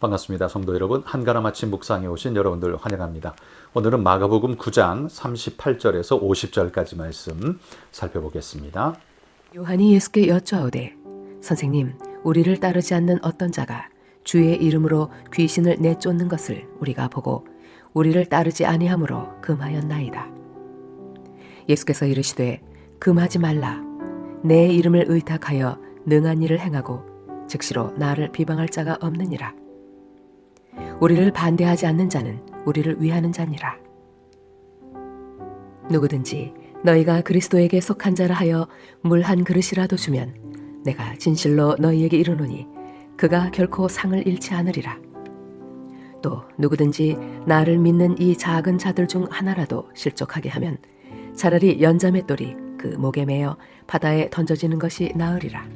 반갑습니다. 성도 여러분, 한가람 아침 묵상에 오신 여러분들 환영합니다. 오늘은 마가복음 9장 38절에서 50절까지 말씀 살펴보겠습니다. 요한이 예수께 여쭈어오되 선생님, 우리를 따르지 않는 어떤 자가 주의 이름으로 귀신을 내쫓는 것을 우리가 보고 우리를 따르지 아니하므로 금하였나이다. 예수께서 이르시되 금하지 말라. 내 이름을 의탁하여 능한 일을 행하고 즉시로 나를 비방할 자가 없느니라. 우리를 반대하지 않는 자는 우리를 위하는 자니라. 누구든지 너희가 그리스도에게 속한 자라 하여 물 한 그릇이라도 주면 내가 진실로 너희에게 이르노니 그가 결코 상을 잃지 않으리라. 또 누구든지 나를 믿는 이 작은 자들 중 하나라도 실족하게 하면 차라리 연자맷돌이 그 목에 매어 바다에 던져지는 것이 나으리라.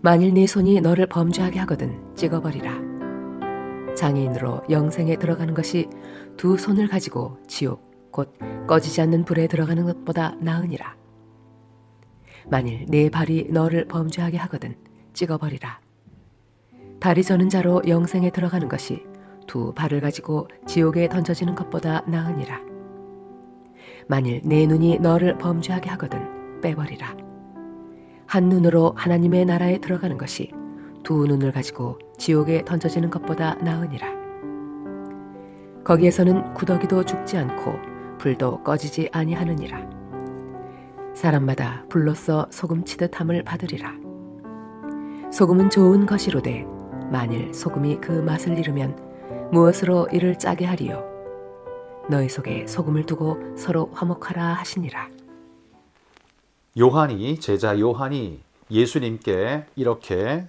만일 네 손이 너를 범죄하게 하거든 찍어버리라. 장애인으로 영생에 들어가는 것이 두 손을 가지고 지옥 곧 꺼지지 않는 불에 들어가는 것보다 나으니라. 만일 네 발이 너를 범죄하게 하거든 찍어버리라. 다리 저는 자로 영생에 들어가는 것이 두 발을 가지고 지옥에 던져지는 것보다 나으니라. 만일 네 눈이 너를 범죄하게 하거든 빼버리라. 한 눈으로 하나님의 나라에 들어가는 것이 두 눈을 가지고 지옥에 던져지는 것보다 나으니라. 거기에서는 구더기도 죽지 않고 불도 꺼지지 아니하느니라. 사람마다 불로써 소금 치듯함을 받으리라. 소금은 좋은 것이로되 만일 소금이 그 맛을 잃으면 무엇으로 이를 짜게 하리요. 너희 속에 소금을 두고 서로 화목하라 하시니라. 제자 요한이 예수님께 이렇게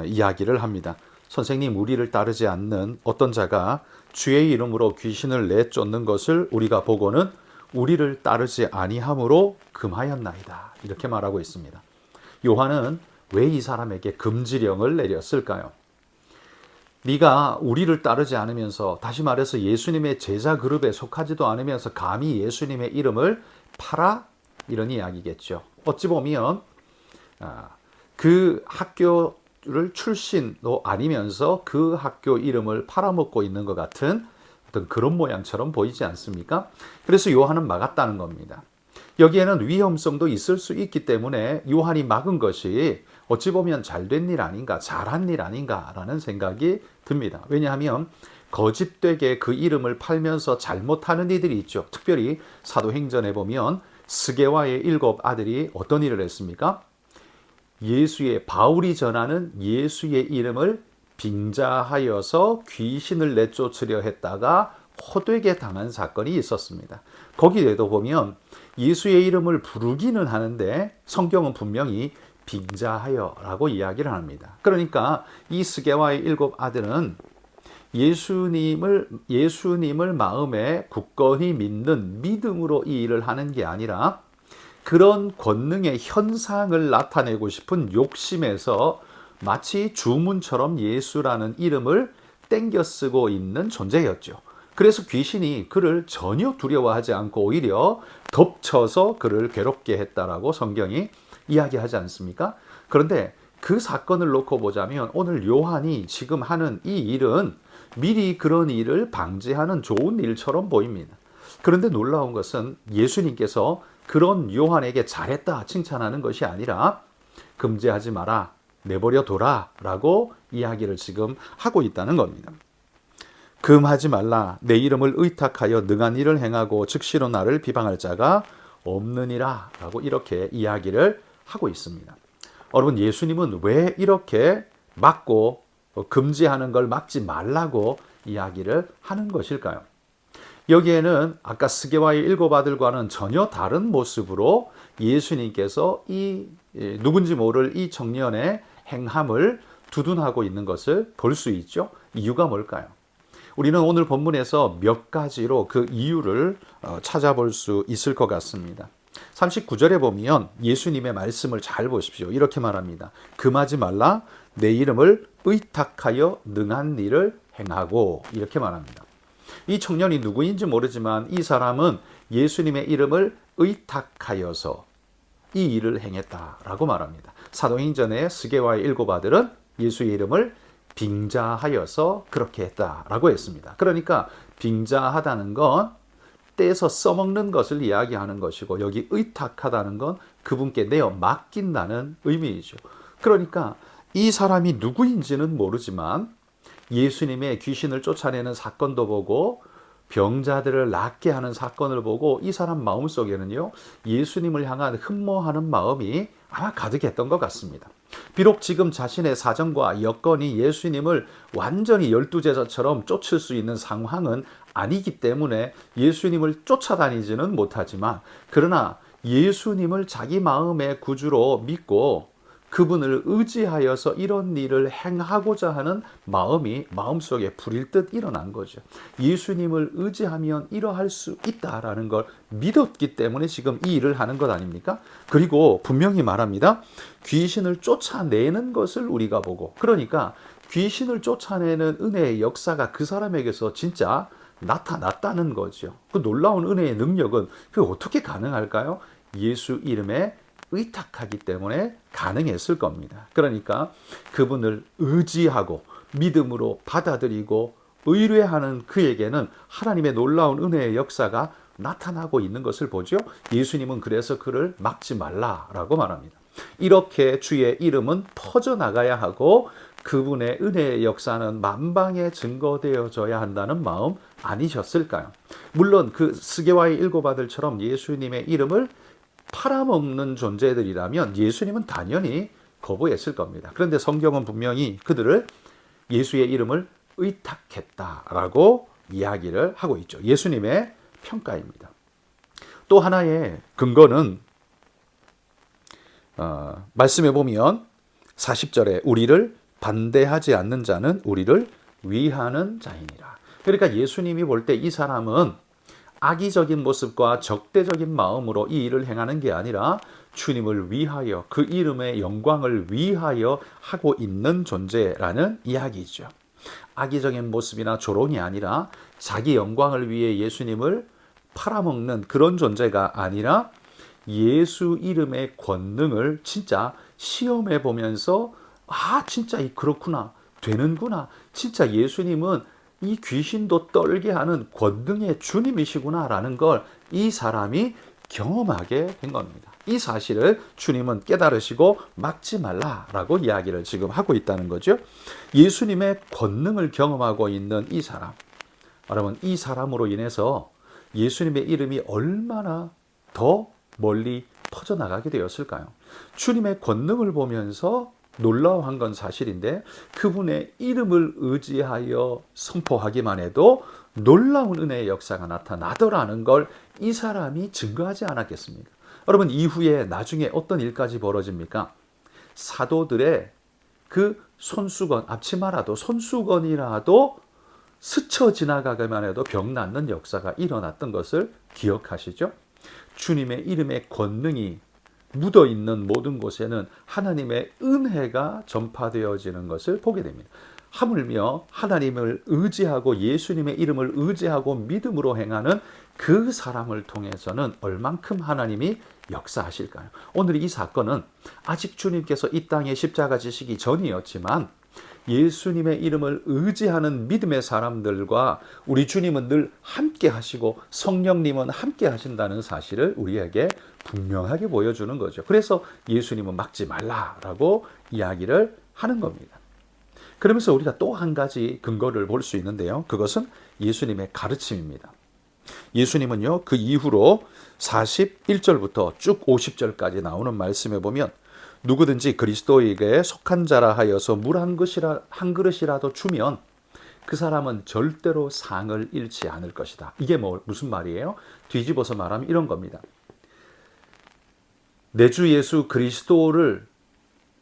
이야기를 합니다. 선생님, 우리를 따르지 않는 어떤 자가 주의 이름으로 귀신을 내쫓는 것을 우리가 보고는 우리를 따르지 아니함으로 금하였나이다. 이렇게 말하고 있습니다. 요한은 왜 이 사람에게 금지령을 내렸을까요? 네가 우리를 따르지 않으면서, 다시 말해서 예수님의 제자 그룹에 속하지도 않으면서 감히 예수님의 이름을 팔아? 이런 이야기겠죠. 어찌 보면 그 학교를 출신도 아니면서 그 학교 이름을 팔아먹고 있는 것 같은 어떤 그런 모양처럼 보이지 않습니까? 그래서 요한은 막았다는 겁니다. 여기에는 위험성도 있을 수 있기 때문에 요한이 막은 것이 어찌 보면 잘된 일 아닌가, 잘한 일 아닌가라는 생각이 듭니다. 왜냐하면 거짓되게 그 이름을 팔면서 잘못하는 이들이 있죠. 특별히 사도행전에 보면 스게와의 7 아들이 어떤 일을 했습니까? 바울이 전하는 예수의 이름을 빙자하여서 귀신을 내쫓으려 했다가 호되게 당한 사건이 있었습니다. 거기에도 보면 예수의 이름을 부르기는 하는데 성경은 분명히 빙자하여라고 이야기를 합니다. 그러니까 이 스게와의 7 아들은 예수님을 마음에 굳건히 믿는 믿음으로 이 일을 하는 게 아니라 그런 권능의 현상을 나타내고 싶은 욕심에서 마치 주문처럼 예수라는 이름을 땡겨 쓰고 있는 존재였죠. 그래서 귀신이 그를 전혀 두려워하지 않고 오히려 덮쳐서 그를 괴롭게 했다라고 성경이 이야기하지 않습니까? 그런데 그 사건을 놓고 보자면 오늘 요한이 지금 하는 이 일은 미리 그런 일을 방지하는 좋은 일처럼 보입니다. 그런데 놀라운 것은 예수님께서 그런 요한에게 잘했다 칭찬하는 것이 아니라 금지하지 마라, 내버려 둬라 라고 이야기를 지금 하고 있다는 겁니다. 금하지 말라. 내 이름을 의탁하여 능한 일을 행하고 즉시로 나를 비방할 자가 없느니라 라고 이렇게 이야기를 하고 있습니다. 여러분, 예수님은 왜 이렇게 막고 금지하는 걸 막지 말라고 이야기를 하는 것일까요? 여기에는 아까 스게와의 7 아들과는 전혀 다른 모습으로 예수님께서 이 누군지 모를 이 청년의 행함을 두둔하고 있는 것을 볼 수 있죠. 이유가 뭘까요? 우리는 오늘 본문에서 몇 가지로 그 이유를 찾아볼 수 있을 것 같습니다. 39절에 보면 예수님의 말씀을 잘 보십시오. 이렇게 말합니다. 금하지 말라. 내 이름을 의탁하여 능한 일을 행하고, 이렇게 말합니다. 이 청년이 누구인지 모르지만 이 사람은 예수님의 이름을 의탁하여서 이 일을 행했다라고 말합니다. 사도행전의 스게와의 7 아들은 예수의 이름을 빙자하여서 그렇게 했다라고 했습니다. 그러니까 빙자하다는 건 떼서 써먹는 것을 이야기하는 것이고, 여기 의탁하다는 건 그분께 내어 맡긴다는 의미이죠. 그러니까 이 사람이 누구인지는 모르지만 예수님의 귀신을 쫓아내는 사건도 보고 병자들을 낫게 하는 사건을 보고 이 사람 마음속에는요, 예수님을 향한 흠모하는 마음이 아마 가득했던 것 같습니다. 비록 지금 자신의 사정과 여건이 예수님을 완전히 열두 제자처럼 쫓을 수 있는 상황은 아니기 때문에 예수님을 쫓아다니지는 못하지만, 그러나 예수님을 자기 마음의 구주로 믿고 그분을 의지하여서 이런 일을 행하고자 하는 마음이 마음속에 불일 듯 일어난 거죠. 예수님을 의지하면 이러할 수 있다라는 걸 믿었기 때문에 지금 이 일을 하는 것 아닙니까? 그리고 분명히 말합니다. 귀신을 쫓아내는 것을 우리가 보고, 그러니까 귀신을 쫓아내는 은혜의 역사가 그 사람에게서 진짜 나타났다는 거죠. 그 놀라운 은혜의 능력은 그게 어떻게 가능할까요? 예수 이름에 의탁하기 때문에 가능했을 겁니다. 그러니까 그분을 의지하고 믿음으로 받아들이고 의뢰하는 그에게는 하나님의 놀라운 은혜의 역사가 나타나고 있는 것을 보죠. 예수님은 그래서 그를 막지 말라라고 말합니다. 이렇게 주의 이름은 퍼져나가야 하고 그분의 은혜의 역사는 만방에 증거되어져야 한다는 마음 아니셨을까요? 물론 그 스게와의 일곱 아들처럼 예수님의 이름을 팔아먹는 존재들이라면 예수님은 당연히 거부했을 겁니다. 그런데 성경은 분명히 그들을 예수의 이름을 의탁했다라고 이야기를 하고 있죠. 예수님의 평가입니다. 또 하나의 근거는 말씀해 보면 40절에 우리를 반대하지 않는 자는 우리를 위하는 자이니라. 그러니까 예수님이 볼 때 이 사람은 악의적인 모습과 적대적인 마음으로 이 일을 행하는 게 아니라 주님을 위하여 그 이름의 영광을 위하여 하고 있는 존재라는 이야기죠. 악의적인 모습이나 조롱이 아니라 자기 영광을 위해 예수님을 팔아먹는 그런 존재가 아니라 예수 이름의 권능을 진짜 시험해 보면서 진짜 그렇구나, 되는구나, 진짜 예수님은 이 귀신도 떨게 하는 권능의 주님이시구나라는 걸 이 사람이 경험하게 된 겁니다. 이 사실을 주님은 깨달으시고 막지 말라라고 이야기를 지금 하고 있다는 거죠. 예수님의 권능을 경험하고 있는 이 사람, 여러분, 이 사람으로 인해서 예수님의 이름이 얼마나 더 멀리 퍼져나가게 되었을까요? 주님의 권능을 보면서 놀라워한 건 사실인데 그분의 이름을 의지하여 선포하기만 해도 놀라운 은혜의 역사가 나타나더라는 걸 이 사람이 증거하지 않았겠습니까? 여러분, 이후에 나중에 어떤 일까지 벌어집니까? 사도들의 그 손수건, 앞치마라도 손수건이라도 스쳐 지나가기만 해도 병 낫는 역사가 일어났던 것을 기억하시죠? 주님의 이름의 권능이 묻어있는 모든 곳에는 하나님의 은혜가 전파되어지는 것을 보게 됩니다. 하물며 하나님을 의지하고 예수님의 이름을 의지하고 믿음으로 행하는 그 사람을 통해서는 얼만큼 하나님이 역사하실까요? 오늘 이 사건은 아직 주님께서 이 땅에 십자가 지시기 전이었지만 예수님의 이름을 의지하는 믿음의 사람들과 우리 주님은 늘 함께 하시고 성령님은 함께 하신다는 사실을 우리에게 분명하게 보여주는 거죠. 그래서 예수님은 막지 말라라고 이야기를 하는 겁니다. 그러면서 우리가 또 한 가지 근거를 볼 수 있는데요. 그것은 예수님의 가르침입니다. 예수님은요, 그 이후로 41절부터 쭉 50절까지 나오는 말씀에 보면 누구든지 그리스도에게 속한 자라 하여서 물 한 그릇이라도 주면 그 사람은 절대로 상을 잃지 않을 것이다. 이게 무슨 말이에요? 뒤집어서 말하면 이런 겁니다. 내 주 예수 그리스도를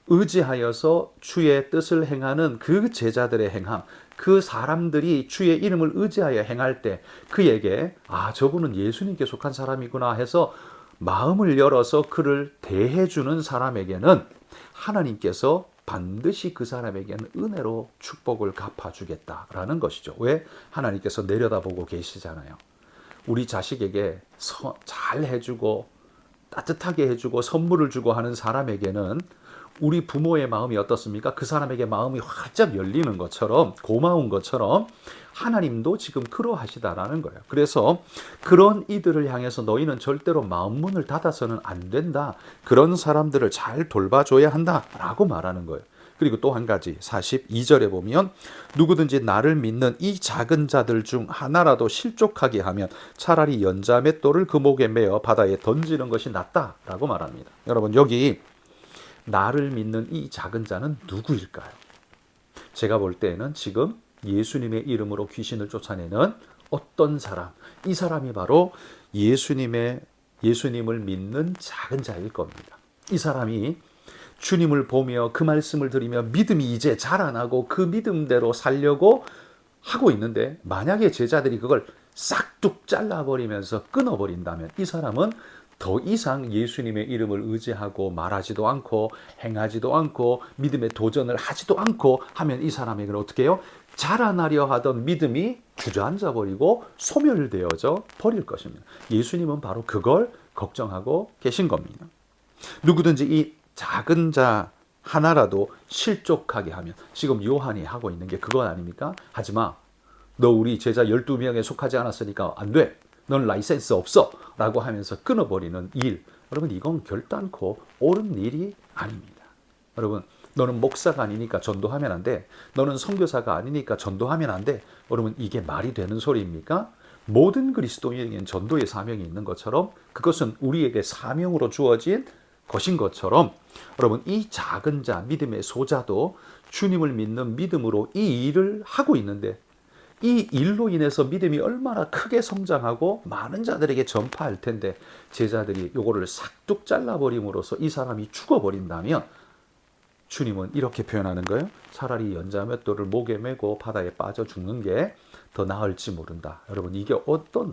의지하여서 주의 뜻을 행하는 그 제자들의 행함, 그 사람들이 주의 이름을 의지하여 행할 때 그에게 저분은 예수님께 속한 사람이구나 해서 마음을 열어서 그를 대해주는 사람에게는 하나님께서 반드시 그 사람에게는 은혜로 축복을 갚아주겠다라는 것이죠. 왜? 하나님께서 내려다보고 계시잖아요. 우리 자식에게 잘 해주고 따뜻하게 해주고 선물을 주고 하는 사람에게는 우리 부모의 마음이 어떻습니까? 그 사람에게 마음이 활짝 열리는 것처럼, 고마운 것처럼 하나님도 지금 그러하시다라는 거예요. 그래서 그런 이들을 향해서 너희는 절대로 마음 문을 닫아서는 안 된다. 그런 사람들을 잘 돌봐줘야 한다라고 말하는 거예요. 그리고 또 한 가지 42절에 보면 누구든지 나를 믿는 이 작은 자들 중 하나라도 실족하게 하면 차라리 연자 맷돌을 그 목에 매어 바다에 던지는 것이 낫다라고 말합니다. 여러분, 여기 나를 믿는 이 작은 자는 누구일까요? 제가 볼 때에는 지금 예수님의 이름으로 귀신을 쫓아내는 어떤 사람, 이 사람이 바로 예수님을 믿는 작은 자일 겁니다. 이 사람이 주님을 보며 그 말씀을 들으며 믿음이 이제 자라나고 그 믿음대로 살려고 하고 있는데, 만약에 제자들이 그걸 싹둑 잘라버리면서 끊어버린다면 이 사람은 더 이상 예수님의 이름을 의지하고 말하지도 않고 행하지도 않고 믿음의 도전을 하지도 않고 하면 이 사람에게는 어떻게 해요? 자라나려 하던 믿음이 주저앉아 버리고 소멸되어져 버릴 것입니다. 예수님은 바로 그걸 걱정하고 계신 겁니다. 누구든지 이 작은 자 하나라도 실족하게 하면, 지금 요한이 하고 있는 게 그건 아닙니까? 하지마. 너 우리 제자 12명에 속하지 않았으니까 안 돼. 넌 라이센스 없어. 라고 하면서 끊어버리는 일. 여러분, 이건 결단코 옳은 일이 아닙니다. 여러분, 너는 목사가 아니니까 전도하면 안 돼. 너는 선교사가 아니니까 전도하면 안 돼. 여러분, 이게 말이 되는 소리입니까? 모든 그리스도인에게는 전도의 사명이 있는 것처럼 그것은 우리에게 사명으로 주어진 것인 것처럼, 여러분, 이 작은 자, 믿음의 소자도 주님을 믿는 믿음으로 이 일을 하고 있는데, 이 일로 인해서 믿음이 얼마나 크게 성장하고 많은 자들에게 전파할 텐데 제자들이 요거를 싹둑 잘라버림으로써 이 사람이 죽어버린다면, 주님은 이렇게 표현하는 거예요. 차라리 연자 맷돌을 목에 메고 바다에 빠져 죽는 게 더 나을지 모른다. 여러분, 이게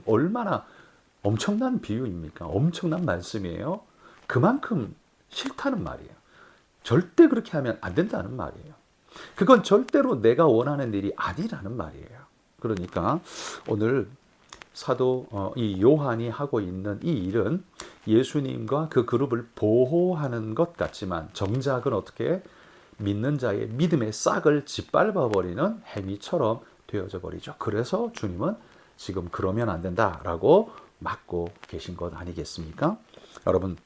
얼마나 엄청난 비유입니까? 엄청난 말씀이에요. 그만큼 싫다는 말이에요. 절대 그렇게 하면 안 된다는 말이에요. 그건 절대로 내가 원하는 일이 아니라는 말이에요. 그러니까 오늘 사도 이 요한이 하고 있는 이 일은 예수님과 그 그룹을 보호하는 것 같지만 정작은 어떻게 믿는 자의 믿음의 싹을 짓밟아버리는 행위처럼 되어져 버리죠. 그래서 주님은 지금 그러면 안 된다라고 막고 계신 것 아니겠습니까? 여러분,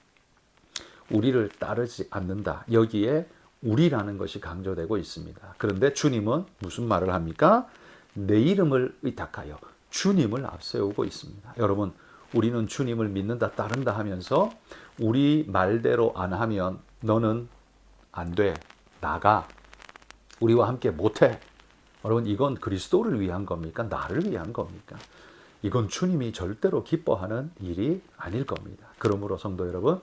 우리를 따르지 않는다. 여기에 우리라는 것이 강조되고 있습니다. 그런데 주님은 무슨 말을 합니까? 내 이름을 의탁하여 주님을 앞세우고 있습니다. 여러분, 우리는 주님을 믿는다, 따른다 하면서 우리 말대로 안 하면 너는 안 돼, 나가, 우리와 함께 못해. 여러분, 이건 그리스도를 위한 겁니까? 나를 위한 겁니까? 이건 주님이 절대로 기뻐하는 일이 아닐 겁니다. 그러므로 성도 여러분,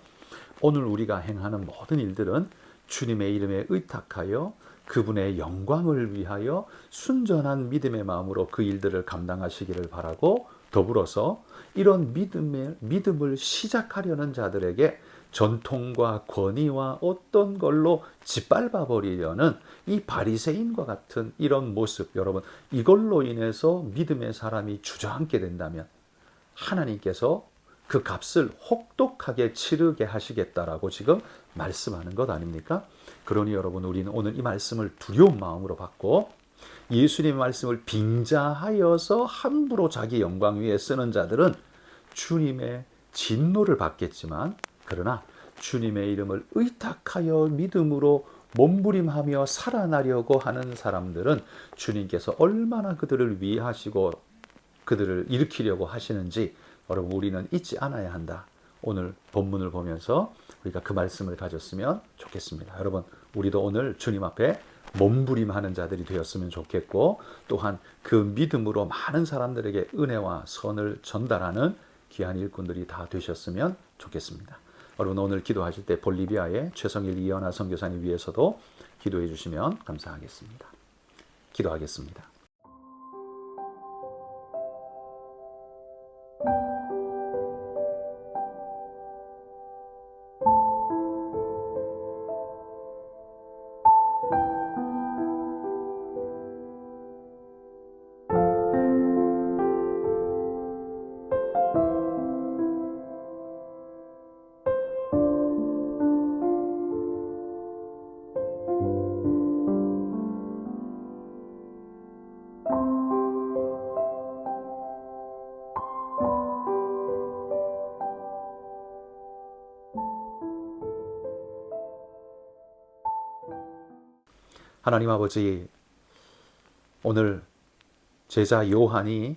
오늘 우리가 행하는 모든 일들은 주님의 이름에 의탁하여 그분의 영광을 위하여 순전한 믿음의 마음으로 그 일들을 감당하시기를 바라고, 더불어서 이런 믿음을 시작하려는 자들에게 전통과 권위와 어떤 걸로 짓밟아 버리려는 이 바리새인과 같은 이런 모습, 여러분, 이걸로 인해서 믿음의 사람이 주저앉게 된다면 하나님께서 그 값을 혹독하게 치르게 하시겠다라고 지금 말씀하는 것 아닙니까? 그러니 여러분, 우리는 오늘 이 말씀을 두려운 마음으로 받고 예수님의 말씀을 빙자하여서 함부로 자기 영광 위에 쓰는 자들은 주님의 진노를 받겠지만, 그러나 주님의 이름을 의탁하여 믿음으로 몸부림하며 살아나려고 하는 사람들은 주님께서 얼마나 그들을 위하시고 그들을 일으키려고 하시는지 여러분, 우리는 잊지 않아야 한다. 오늘 본문을 보면서 우리가 그 말씀을 가졌으면 좋겠습니다. 여러분, 우리도 오늘 주님 앞에 몸부림하는 자들이 되었으면 좋겠고, 또한 그 믿음으로 많은 사람들에게 은혜와 선을 전달하는 귀한 일꾼들이 다 되셨으면 좋겠습니다. 여러분, 오늘 기도하실 때 볼리비아의 최성일 이연아 선교사님 위해서도 기도해 주시면 감사하겠습니다. 기도하겠습니다. 하나님 아버지, 오늘 제자 요한이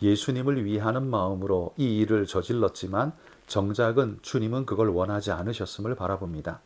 예수님을 위하는 마음으로 이 일을 저질렀지만 정작은 주님은 그걸 원하지 않으셨음을 바라봅니다.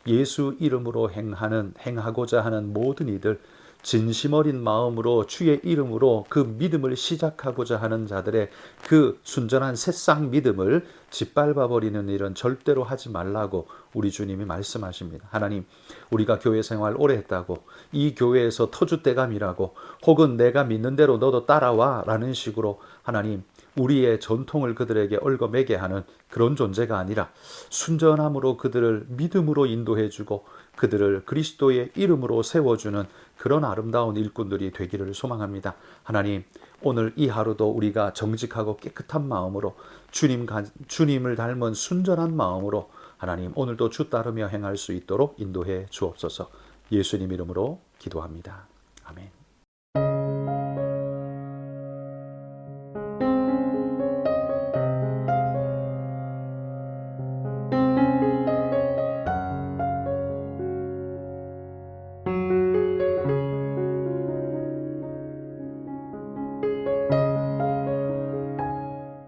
예수 이름으로 행하고자 하는 모든 이들, 진심 어린 마음으로 주의 이름으로 그 믿음을 시작하고자 하는 자들의 그 순전한 새싹 믿음을 짓밟아 버리는 일은 절대로 하지 말라고 우리 주님이 말씀하십니다. 하나님, 우리가 교회 생활 오래 했다고, 이 교회에서 터줏대감이라고, 혹은 내가 믿는 대로 너도 따라와 라는 식으로 하나님, 우리의 전통을 그들에게 얽어매게 하는 그런 존재가 아니라 순전함으로 그들을 믿음으로 인도해주고 그들을 그리스도의 이름으로 세워주는 그런 아름다운 일꾼들이 되기를 소망합니다. 하나님, 오늘 이 하루도 우리가 정직하고 깨끗한 마음으로 주님을 닮은 순전한 마음으로 하나님, 오늘도 주 따르며 행할 수 있도록 인도해 주옵소서. 예수님 이름으로 기도합니다. 아멘.